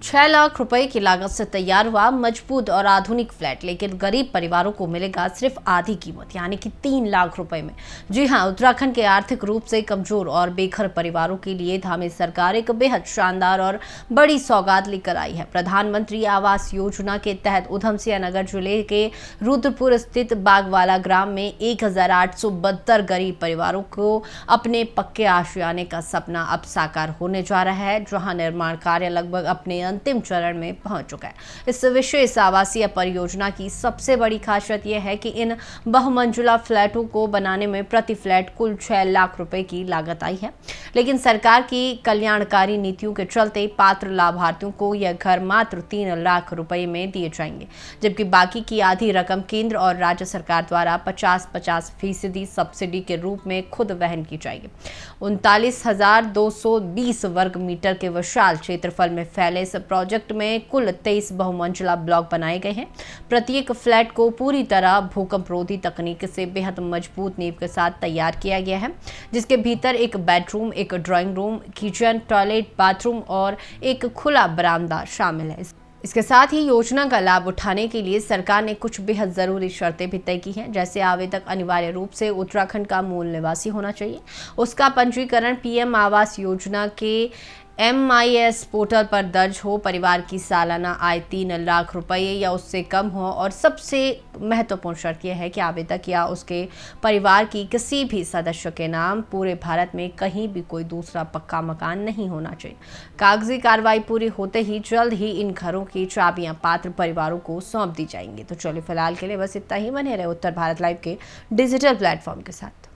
6 लाख रुपए की लागत से तैयार हुआ मजबूत और आधुनिक फ्लैट, लेकिन गरीब परिवारों को मिलेगा सिर्फ आधी कीमत यानी कि 3 लाख रुपए में। जी हां, उत्तराखंड के आर्थिक रूप से कमजोर और बेघर परिवारों के लिए धामी सरकार एक बेहद शानदार और बड़ी सौगात लेकर आई है। प्रधानमंत्री आवास योजना के तहत उधमसिंह नगर जिले के रुद्रपुर स्थित बागवाला ग्राम में 1872 गरीब परिवारों को अपने पक्के आशियाने का सपना अब साकार होने जा रहा है, जहां निर्माण कार्य लगभग अपने अंतिम चरण में पहुंच चुका है। इस विशेष आवासीय परियोजना की सबसे बड़ी खासियत यह है कि इन बहुमंजिला फ्लैटों को बनाने में प्रति फ्लैट कुल 6 लाख रुपए की लागत आई है, लेकिन सरकार की कल्याणकारी नीतियों के चलते पात्र लाभार्थियों को यह घर मात्र 3 लाख रुपए में दिए जाएंगे, जबकि बाकी की आधी रकम केंद्र और राज्य सरकार द्वारा 50-50% सब्सिडी के रूप में खुद वहन की जाएगी। 39,220 वर्ग मीटर के विशाल क्षेत्रफल में फैले इस प्रोजेक्ट में कुल 23 बहुमंजिला ब्लॉक बनाए गए हैं। प्रत्येक फ्लैट को पूरी तरह भूकंप रोधी तकनीक से बेहद मजबूत नींव के साथ तैयार किया गया है, जिसके भीतर एक बेडरूम, एक drawing room, kitchen, toilet, bathroom और एक खुला बरामदा शामिल है। इसके साथ ही योजना का लाभ उठाने के लिए सरकार ने कुछ बेहद जरूरी शर्तें भी तय की हैं, जैसे आवेदक अनिवार्य रूप से उत्तराखंड का मूल निवासी होना चाहिए, उसका पंजीकरण पीएम आवास योजना के MIS पोर्टल पर दर्ज हो, परिवार की सालाना आय 3 लाख रुपए या उससे कम हो, और सबसे महत्वपूर्ण शर्त यह है कि आवेदक या उसके परिवार की किसी भी सदस्य के नाम पूरे भारत में कहीं भी कोई दूसरा पक्का मकान नहीं होना चाहिए। कागजी कार्रवाई पूरी होते ही जल्द ही इन घरों की चाबियां पात्र परिवारों को सौंप दी जाएंगी। तो चलिए फिलहाल के लिए बस इतना ही। बने रहे उत्तर भारत लाइव के डिजिटल प्लेटफॉर्म के साथ।